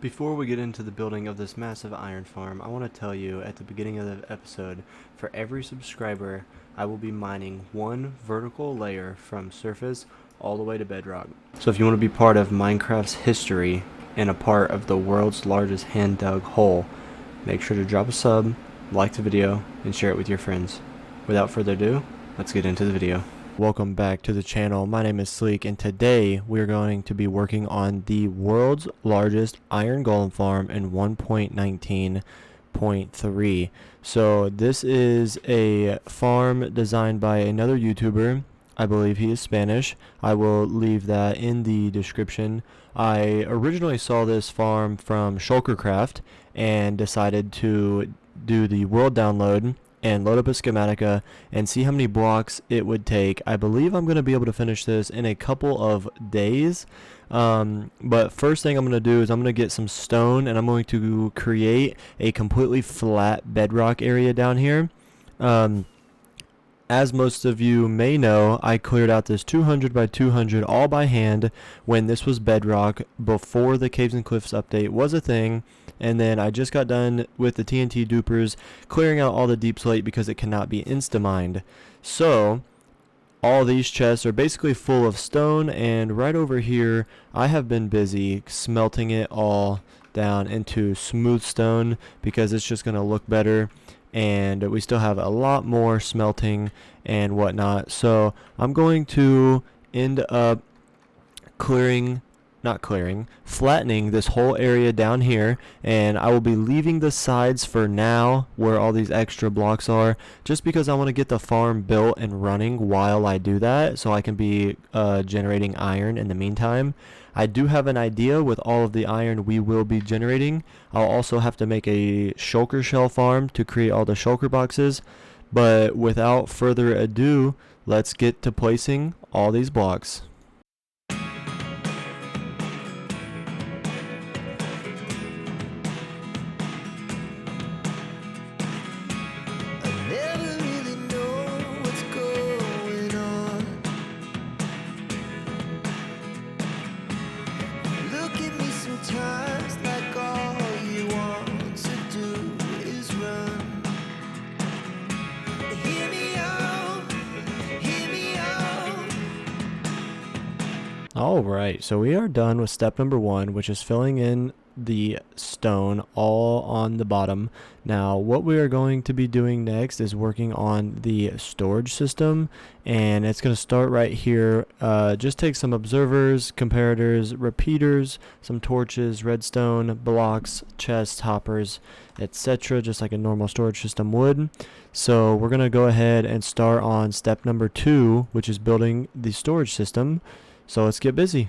Before we get into the building of this massive iron farm, I want to tell you at the beginning of the episode, for every subscriber, I will be mining one vertical layer from surface all the way to bedrock. So if you want to be part of Minecraft's history and a part of the world's largest hand-dug hole, make sure to drop a sub, like the video, and share it with your friends. Without further ado, let's get into the video. Welcome back to the channel. My name is Sleek, and today we're going to be working on the world's largest iron golem farm in 1.19.3. So this is a farm designed by another YouTuber. I believe he is Spanish. I will leave that in the description. I originally saw this farm from Shulker and decided to do the world download and load up a schematica and see how many blocks it would take. I believe I'm going to be able to finish this in a couple of days. But first thing I'm going to do is I'm going to get some stone, and I'm going to create a completely flat bedrock area down here. As most of you may know, I cleared out this 200 by 200 all by hand when this was bedrock, before the Caves and Cliffs update was a thing. And then I just got done with the TNT dupers, clearing out all the deep slate because it cannot be insta-mined. So all these chests are basically full of stone, and right over here I have been busy smelting it all down into smooth stone because it's just going to look better. And we still have a lot more smelting and whatnot, so I'm going to end up flattening this whole area down here, and I will be leaving the sides for now where all these extra blocks are, just because I want to get the farm built and running while I do that, so I can be generating iron in the meantime. I do have an idea with all of the iron we will be generating. I'll also have to make a shulker shell farm to create all the shulker boxes, but without further ado, let's get to placing all these blocks. Alright, so we are done with step number 1, which is filling in the stone all on the bottom. Now what we are going to be doing next is working on the storage system, and it's going to start right here. Just take some observers, comparators, repeaters, some torches, redstone, blocks, chests, hoppers, etc., just like a normal storage system would. So we're going to go ahead and start on step number 2, which is building the storage system. So let's get busy.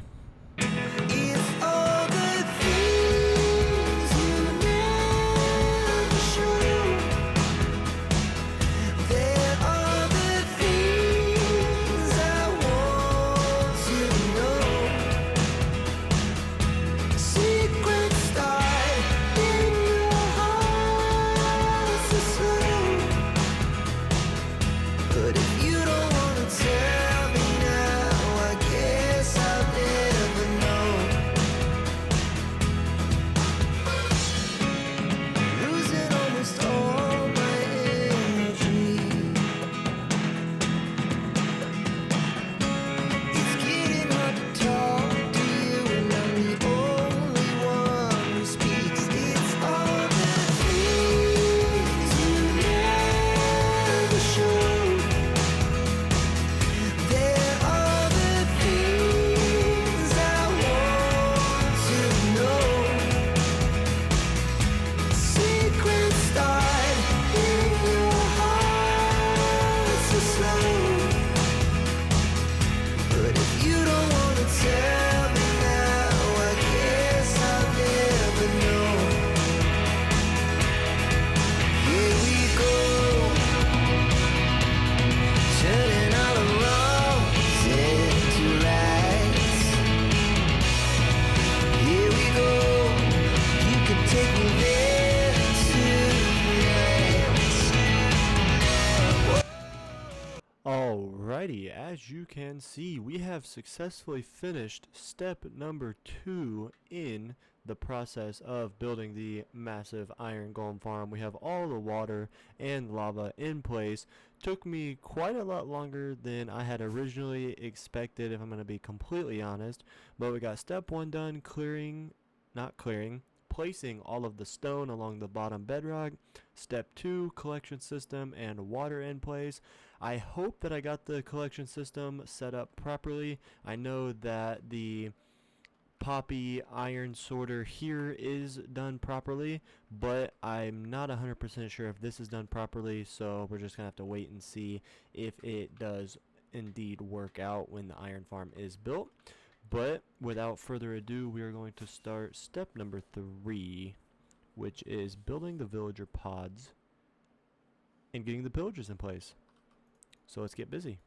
Alrighty, as you can see, we have successfully finished step number 2 in the process of building the massive iron golem farm. We have all the water and lava in place. Took me quite a lot longer than I had originally expected, if I'm going to be completely honest. But we got step 1 done, placing all of the stone along the bottom bedrock. Step 2, collection system and water in place. I hope that I got the collection system set up properly. I know that the poppy iron sorter here is done properly, but I'm not 100% sure if this is done properly, so we're just gonna have to wait and see if it does indeed work out when the iron farm is built. But without further ado, we are going to start step number 3, which is building the villager pods and getting the pillagers in place. So let's get busy.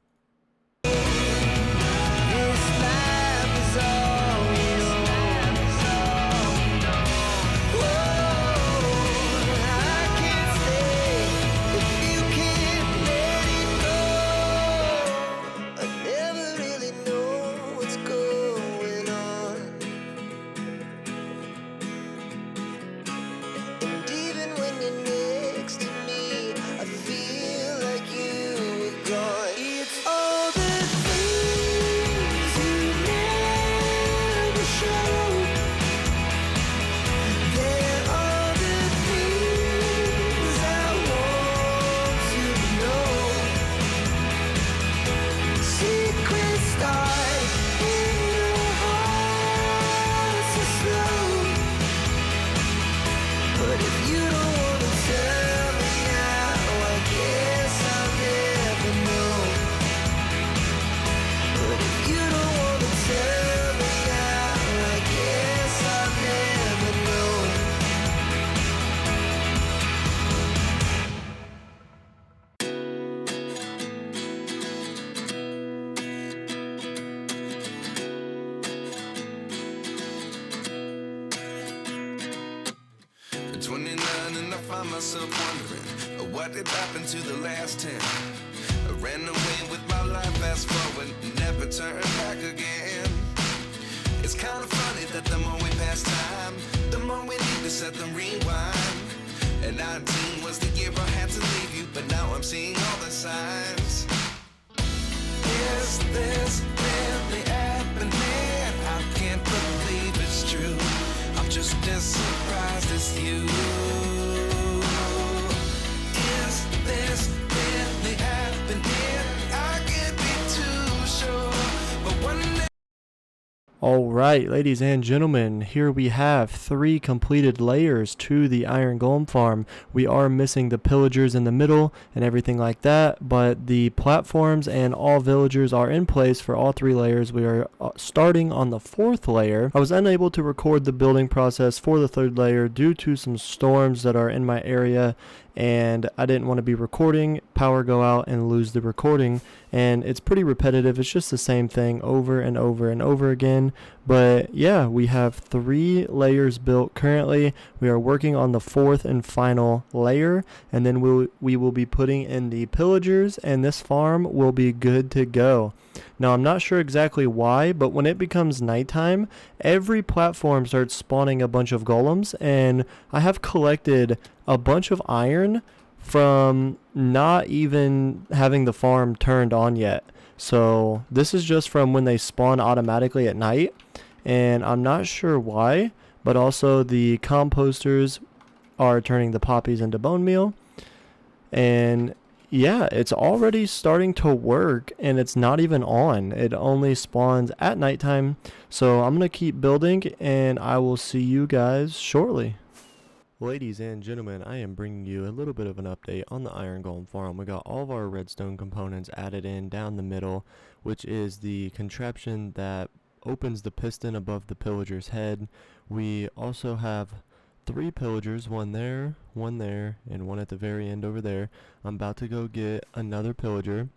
Myself wondering what did happen to the last 10. I ran away with my life, fast forward, never turn back again. It's kind of funny that the more we pass time, the more we need to set them rewind. And 19 was the year I had to leave you, but now I'm seeing all the signs. Is this really happening? I can't believe it's true. I'm just as surprised as you. This really happening? I can't be too sure, but one day. Alright, ladies and gentlemen, here we have 3 completed layers to the iron golem farm. We are missing the pillagers in the middle and everything like that, but the platforms and all villagers are in place for all 3 layers. We are starting on the 4th layer. I was unable to record the building process for the 3rd layer due to some storms that are in my area, and I didn't want to be recording, power go out, and lose the recording. And it's pretty repetitive. It's just the same thing over and over and over again. But yeah, we have 3 layers built currently. We are working on the 4th and final layer, and then we will be putting in the pillagers, and this farm will be good to go. Now, I'm not sure exactly why, but when it becomes nighttime, every platform starts spawning a bunch of golems, and I have collected a bunch of iron from not even having the farm turned on yet. So this is just from when they spawn automatically at night, and I'm not sure why, but also the composters are turning the poppies into bone meal. And yeah, it's already starting to work, and it's not even on. It only spawns at nighttime. So I'm going to keep building, and I will see you guys shortly. Ladies and gentlemen, I am bringing you a little bit of an update on the iron golem farm. We got all of our redstone components added in down the middle, which is the contraption that opens the piston above the pillager's head. We also have 3 pillagers, one there, and one at the very end over there. I'm about to go get another pillager,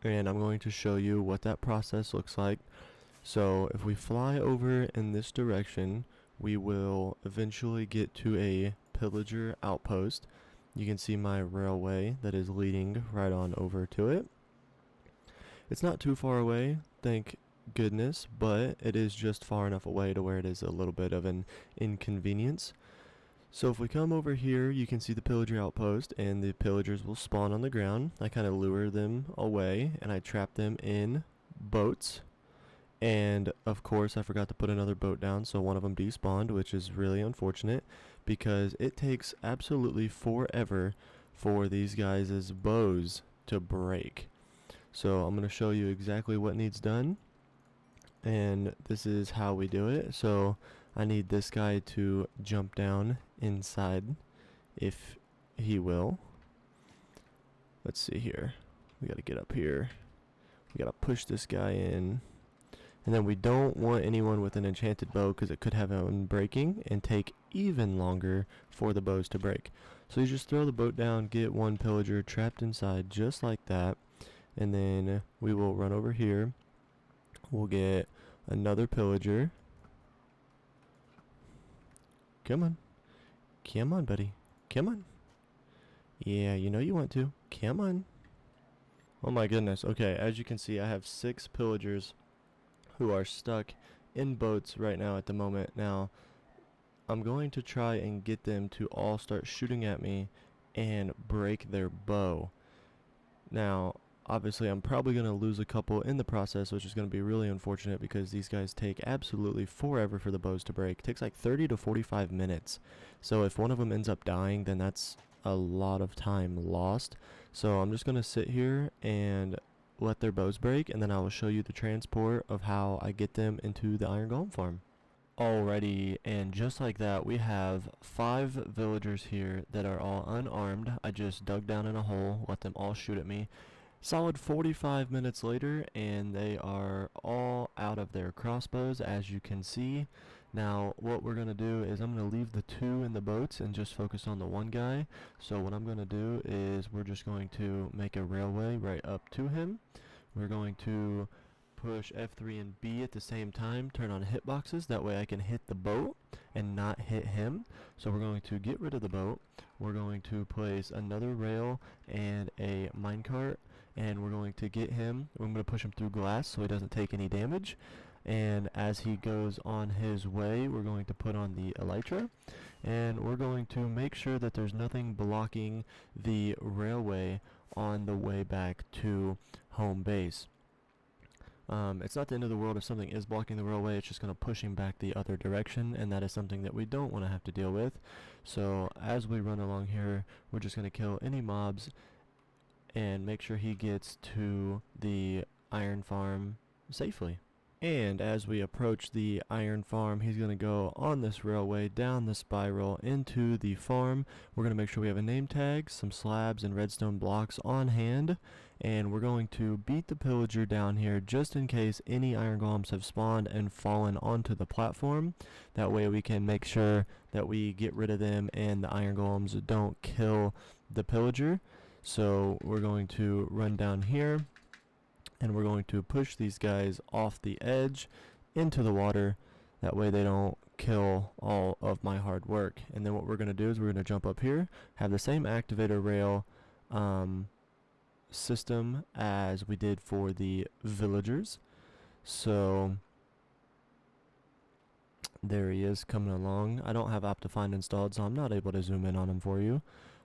and I'm going to show you what that process looks like. So if we fly over in this direction, we will eventually get to a pillager outpost. You can see my railway that is leading right on over to it. It's not too far away. I think goodness, but it is just far enough away to where it is a little bit of an inconvenience. So if we come over here, you can see the pillager outpost, and the pillagers will spawn on the ground. I kind of lure them away, and I trap them in boats. And of course, I forgot to put another boat down, so one of them despawned, which is really unfortunate because it takes absolutely forever for these guys' bows to break. So I'm going to show you exactly what needs done, and this is how we do it. So I need this guy to jump down inside, if he will. Let's see here. We got to get up here. We got to push this guy in. And then we don't want anyone with an enchanted bow because it could have unbreaking and take even longer for the bows to break. So you just throw the boat down, get one pillager trapped inside just like that. And then we will run over here. We'll get another pillager. Come on. Come on, buddy. Come on. Yeah, you know you want to. Come on. Oh my goodness. Okay, as you can see, I have 6 pillagers who are stuck in boats right now at the moment. Now, I'm going to try and get them to all start shooting at me and break their bow. Now, obviously, I'm probably going to lose a couple in the process, which is going to be really unfortunate because these guys take absolutely forever for the bows to break. It takes like 30 to 45 minutes. So if one of them ends up dying, then that's a lot of time lost. So I'm just going to sit here and let their bows break, and then I will show you the transport of how I get them into the iron golem farm. Alrighty, and just like that, we have 5 villagers here that are all unarmed. I just dug down in a hole, let them all shoot at me. Solid 45 minutes later, and they are all out of their crossbows, as you can see. Now, what we're going to do is I'm going to leave the 2 in the boats and just focus on the one guy. So what I'm going to do is we're just going to make a railway right up to him. We're going to push F3 and B at the same time, turn on hitboxes, that way I can hit the boat and not hit him. So we're going to get rid of the boat. We're going to place another rail and a minecart, and we're going to get him. I'm going to push him through glass so he doesn't take any damage. And as he goes on his way, we're going to put on the elytra, and we're going to make sure that there's nothing blocking the railway on the way back to home base. It's not the end of the world if something is blocking the railway. It's just going to push him back the other direction, and that is something that we don't want to have to deal with. So as we run along here, we're just going to kill any mobs and make sure he gets to the iron farm safely. And as we approach the iron farm, he's going to go on this railway down the spiral into the farm. We're going to make sure we have a name tag, some slabs and redstone blocks on hand, and we're going to beat the pillager down here just in case any iron golems have spawned and fallen onto the platform. That way we can make sure that we get rid of them and the iron golems don't kill the pillager. So we're going to run down here, and we're going to push these guys off the edge into the water. That way they don't kill all of my hard work. And then what we're going to do is we're going to jump up here, have the same activator rail system as we did for the villagers. So there he is coming along. I don't have Optifine installed, so I'm not able to zoom in on him for you.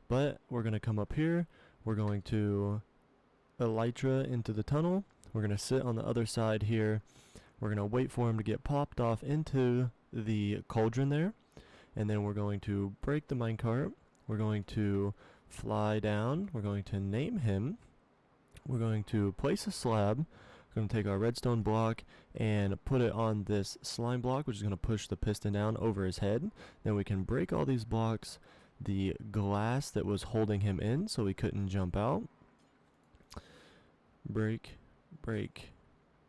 But we're going to come up here. We're going to elytra into the tunnel. We're going to sit on the other side here. We're going to wait for him to get popped off into the cauldron there, and then we're going to break the minecart. We're going to fly down. We're going to name him. We're going to place a slab. We're going to take our redstone block and put it on this slime block, which is going to push the piston down over his head. Then we can break all these blocks, the glass that was holding him in so he couldn't jump out. Break, break,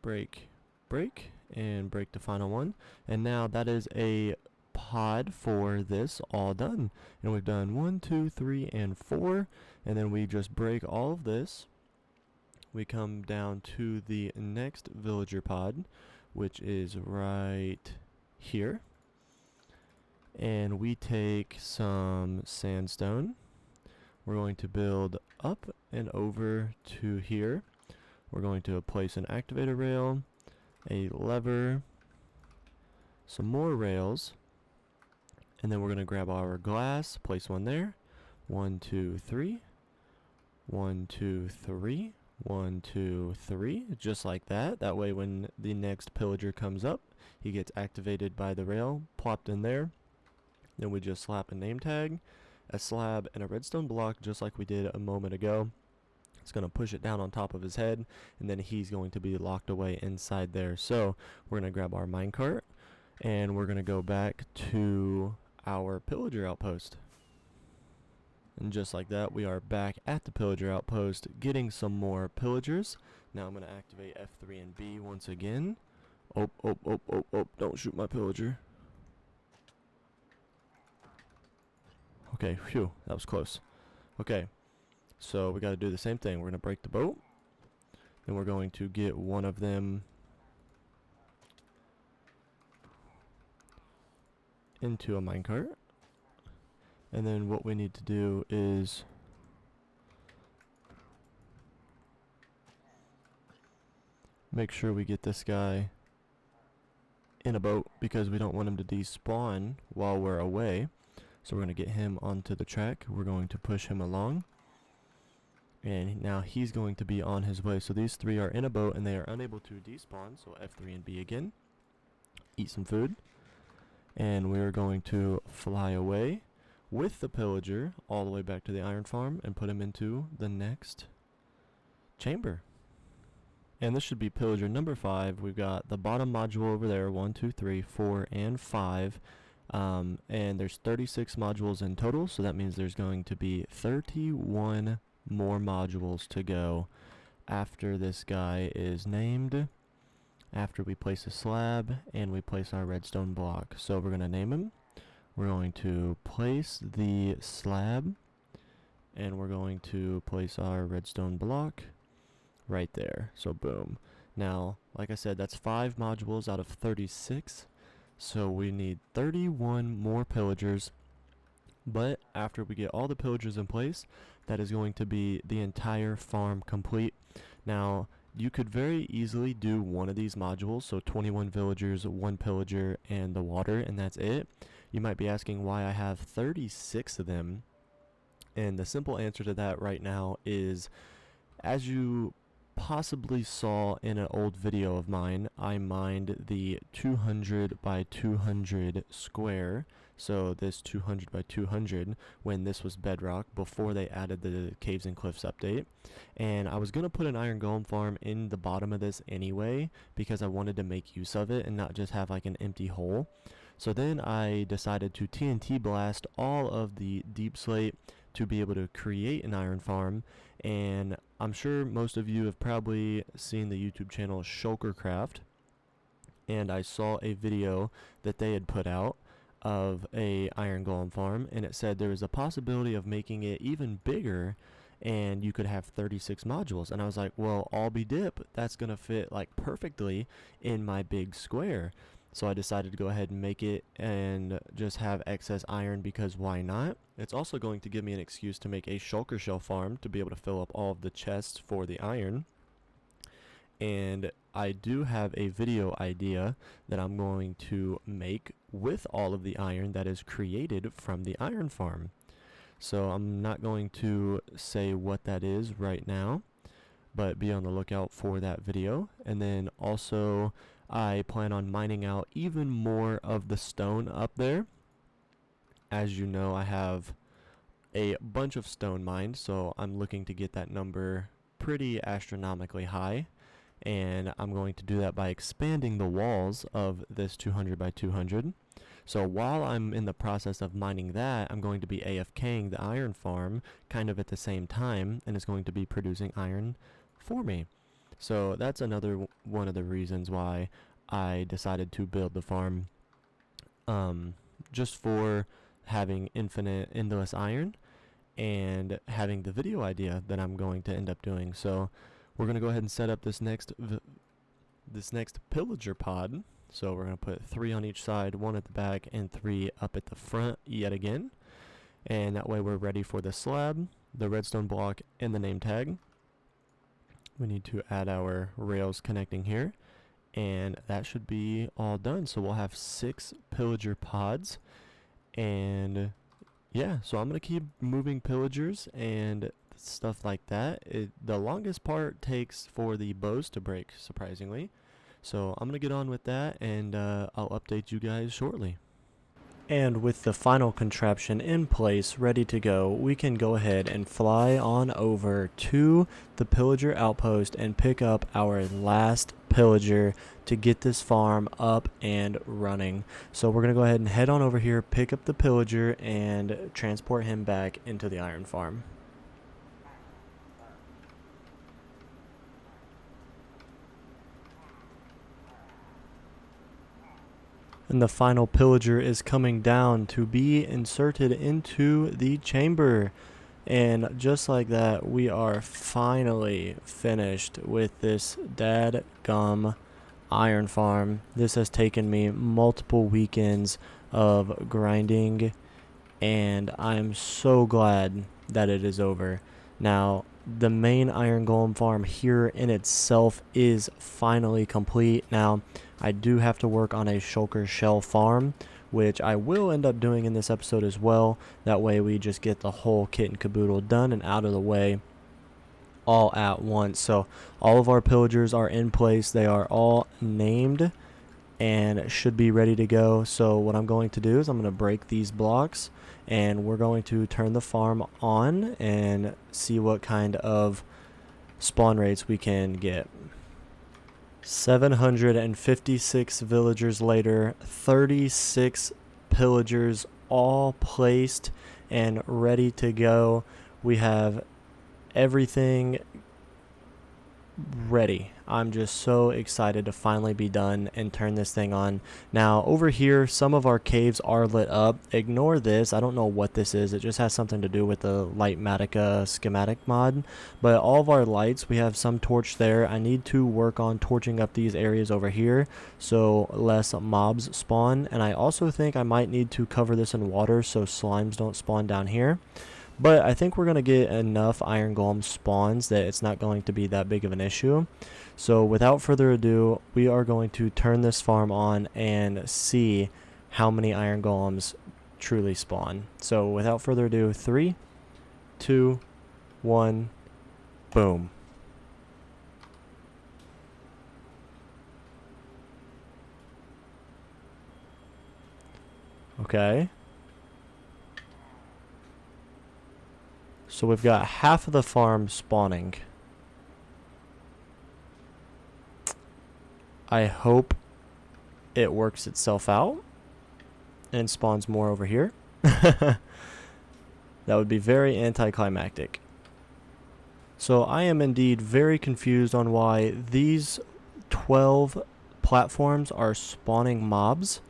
break, break, and break the final one. And now that is a pod for this all done. And we've done 1, 2, 3, and 4. And then we just break all of this. We come down to the next villager pod, which is right here. And we take some sandstone. We're going to build up and over to here. We're going to place an activator rail, a lever, some more rails, and then we're going to grab our glass, place one there. 1, 2, 3. 1, 2, 3. 1, 2, 3. Just like that. That way when the next pillager comes up, he gets activated by the rail, plopped in there. Then we just slap a name tag, a slab, and a redstone block just like we did a moment ago. It's going to push it down on top of his head, and then he's going to be locked away inside there. So we're going to grab our minecart, and we're going to go back to our pillager outpost. And just like that, we are back at the pillager outpost getting some more pillagers. Now I'm going to activate F3 and B once again. Oh, don't shoot my pillager. Okay, phew, that was close. Okay, so we got to do the same thing. We're going to break the boat. Then we're going to get one of them into a minecart. And then what we need to do is make sure we get this guy in a boat because we don't want him to despawn while we're away. So we're going to get him onto the track. We're going to push him along. And now he's going to be on his way. So these three are in a boat and they are unable to despawn. So F3 and B again. Eat some food. And we're going to fly away with the pillager all the way back to the iron farm and put him into the next chamber. And this should be pillager number 5. We've got the bottom module over there, 1, 2, 3, 4, and 5. And there's 36 modules in total, so that means there's going to be 31 more modules to go after this guy is named, after we place a slab and we place our redstone block. So we're going to name him. We're going to place the slab, and we're going to place our redstone block right there. So boom. Now, like I said, that's 5 modules out of 36. So we need 31 more pillagers. But after we get all the pillagers in place, that is going to be the entire farm complete. Now, you could very easily do one of these modules, so 21 villagers, 1 pillager, and the water, and that's it. You might be asking why I have 36 of them, and the simple answer to that right now is, as you possibly saw in an old video of mine, I mined the 200 by 200 square, so this 200 by 200 when this was bedrock before they added the caves and cliffs update. And I was going to put an iron golem farm in the bottom of this anyway because I wanted to make use of it and not just have like an empty hole. So then I decided to TNT blast all of the deep slate to be able to create an iron farm. And I'm sure most of you have probably seen the YouTube channel Shulker Craft, and I saw a video that they had put out of a iron golem farm, and it said there was a possibility of making it even bigger and you could have 36 modules. And I was like, well, I'll be dip, that's gonna fit like perfectly in my big square. So I decided to go ahead and make it and just have excess iron because why not? It's also going to give me an excuse to make a shulker shell farm to be able to fill up all of the chests for the iron. And I do have a video idea that I'm going to make with all of the iron that is created from the iron farm. So I'm not going to say what that is right now, but be on the lookout for that video. And then also I plan on mining out even more of the stone up there. As you know, I have a bunch of stone mined, so I'm looking to get that number pretty astronomically high. And I'm going to do that by expanding the walls of this 200 by 200. So while I'm in the process of mining that, I'm going to be AFKing the iron farm kind of at the same time, and it's going to be producing iron for me. So that's another one of the reasons why I decided to build the farm, just for having infinite, endless iron, and having the video idea that I'm going to end up doing. So we're going to go ahead and set up this next pillager pod. So we're going to put 3 on each side, 1 at the back, and 3 up at the front yet again. And that way we're ready for the slab, the redstone block, and the name tag. We need to add our rails connecting here. And that should be all done. So we'll have 6 pillager pods. And yeah, so I'm going to keep moving pillagers and stuff like that. The longest part takes for the bows to break, surprisingly. So I'm going to get on with that, and I'll update you guys shortly. And with the final contraption in place, ready to go, we can go ahead and fly on over to the pillager outpost and pick up our last pillager to get this farm up and running. So we're going to go ahead and head on over here, pick up the pillager, and transport him back into the iron farm. And the final pillager is coming down to be inserted into the chamber. And just like that, we are finally finished with this dadgum iron farm. This has taken me multiple weekends of grinding, and I'm so glad that it is over. Now, the main iron golem farm here in itself is finally complete. Now, I do have to work on a shulker shell farm, which I will end up doing in this episode as well. That way we just get the whole kit and caboodle done and out of the way all at once. So all of our pillagers are in place. They are all named and should be ready to go. So what I'm going to do is I'm going to break these blocks, and we're going to turn the farm on and see what kind of spawn rates we can get. 756 villagers later, 36 pillagers all placed and ready to go. We have everything ready. I'm just so excited to finally be done and turn this thing on. Now over here, some of our caves are lit up. Ignore this. I don't know what this is. It just has something to do with the Lightmatica schematic mod. But all of our lights, we have some torch there. I need to work on torching up these areas over here so less mobs spawn. And I also think I might need to cover this in water so slimes don't spawn down here. But I think we're going to get enough iron golem spawns that it's not going to be that big of an issue. So without further ado, we are going to turn this farm on and see how many iron golems truly spawn. So without further ado, 3, 2, 1, boom. Okay. So we've got half of the farm spawning. I hope it works itself out and spawns more over here. That would be very anticlimactic. So I am indeed very confused on why these 12 platforms are spawning mobs.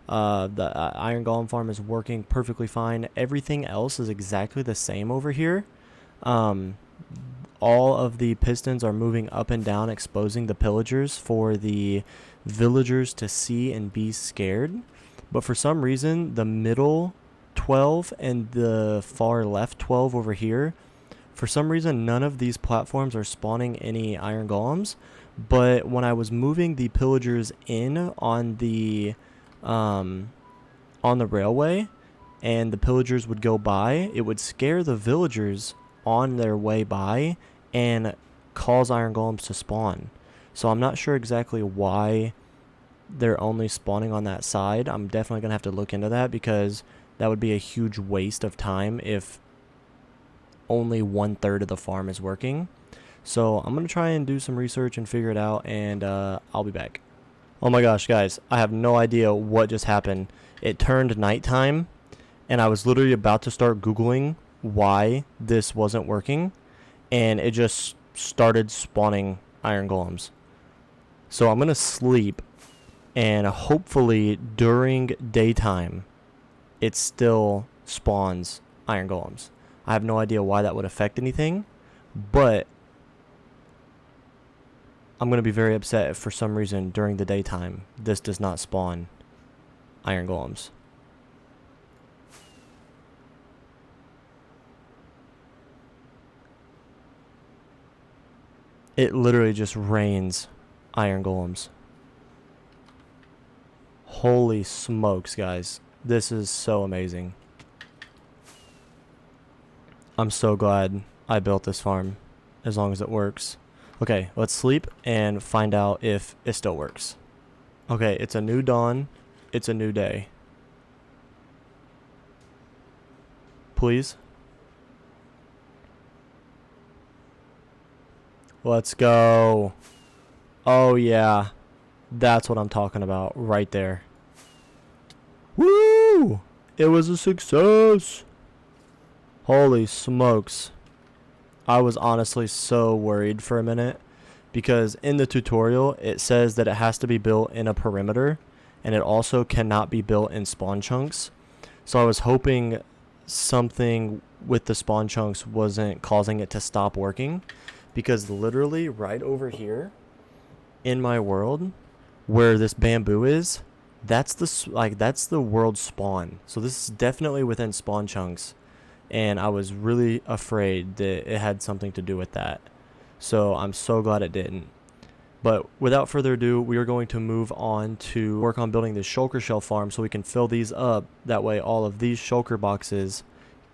The iron golem farm is working perfectly fine. Everything else is exactly the same over here. All of the pistons are moving up and down, exposing the pillagers for the villagers to see and be scared. But for some reason, the middle 12 and the far left 12 over here, for some reason, none of these platforms are spawning any iron golems. But when I was moving the pillagers in on the railway and the pillagers would go by, it would scare the villagers on their way by and cause iron golems to spawn. So I'm not sure exactly why they're only spawning on that side. I'm definitely going to have to look into that, because that would be a huge waste of time if only 1/3 of the farm is working. So I'm going to try and do some research and figure it out, and I'll be back. Oh my gosh, guys, I have no idea what just happened. It turned nighttime, and I was literally about to start Googling why this wasn't working, and it just started spawning iron golems. So I'm going to sleep, and hopefully during daytime, it still spawns iron golems. I have no idea why that would affect anything, but I'm going to be very upset if for some reason during the daytime this does not spawn iron golems. It literally just rains iron golems. Holy smokes, guys. This is so amazing. I'm so glad I built this farm, as long as it works. Okay, let's sleep and find out if it still works. Okay, it's a new dawn. It's a new day. Please. Let's go. Oh, yeah. That's what I'm talking about right there. Woo! It was a success. Holy smokes. I was honestly so worried for a minute because in the tutorial it says that it has to be built in a perimeter and it also cannot be built in spawn chunks. So I was hoping something with the spawn chunks wasn't causing it to stop working, because literally right over here in my world where this bamboo is, that's the world spawn. So this is definitely within spawn chunks, and I was really afraid that it had something to do with that. So I'm so glad it didn't. But without further ado, we are going to move on to work on building this shulker shell farm so we can fill these up. That way all of these shulker boxes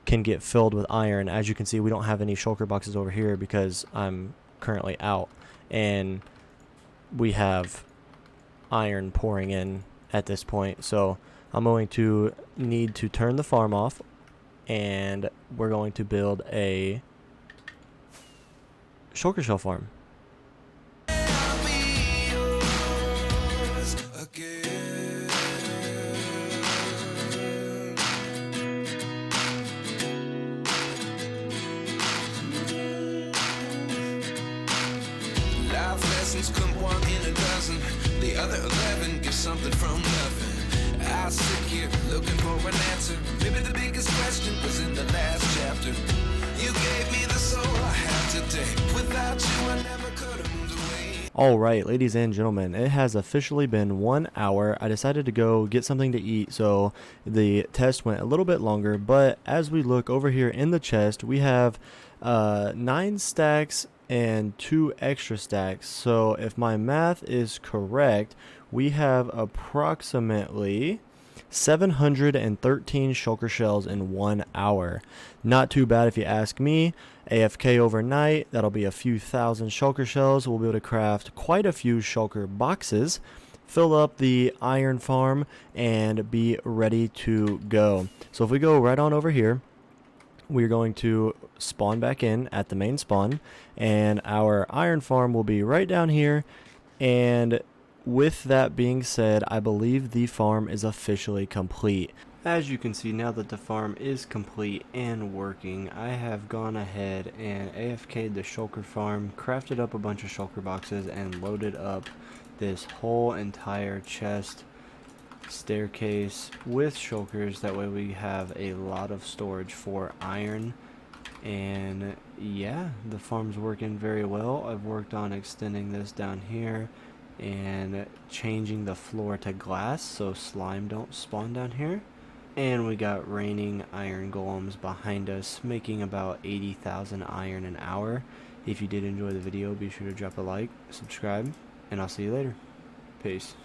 can get filled with iron. As you can see, we don't have any shulker boxes over here because I'm currently out, and we have iron pouring in at this point. So I'm going to need to turn the farm off, and we're going to build a shulker shell farm. Come one in a dozen, the other 11 give something from nothing. I sit here looking for an answer. Maybe the biggest question was in the last chapter. You gave me the soul I have today. Without you I never could have moved away. Alright, ladies and gentlemen, it has officially been 1 hour. I decided to go get something to eat, so the test went a little bit longer. But as we look over here in the chest, we have 9 stacks and 2 extra stacks. So if my math is correct, we have approximately 713 shulker shells in 1 hour. Not too bad if you ask me. AFK overnight, that'll be a few thousand shulker shells. We'll be able to craft quite a few shulker boxes, fill up the iron farm, and be ready to go. So if we go right on over here, we're going to spawn back in at the main spawn, and our iron farm will be right down here. And with that being said, I believe the farm is officially complete. As you can see, now that the farm is complete and working, I have gone ahead and AFK'd the shulker farm, crafted up a bunch of shulker boxes, and loaded up this whole entire chest staircase with shulkers. That way we have a lot of storage for iron. And yeah, the farm's working very well. I've worked on extending this down here and changing the floor to glass so slime don't spawn down here. And we got raining iron golems behind us, making about 80,000 iron an hour. If you did enjoy the video, be sure to drop a like, subscribe, and I'll see you later. Peace.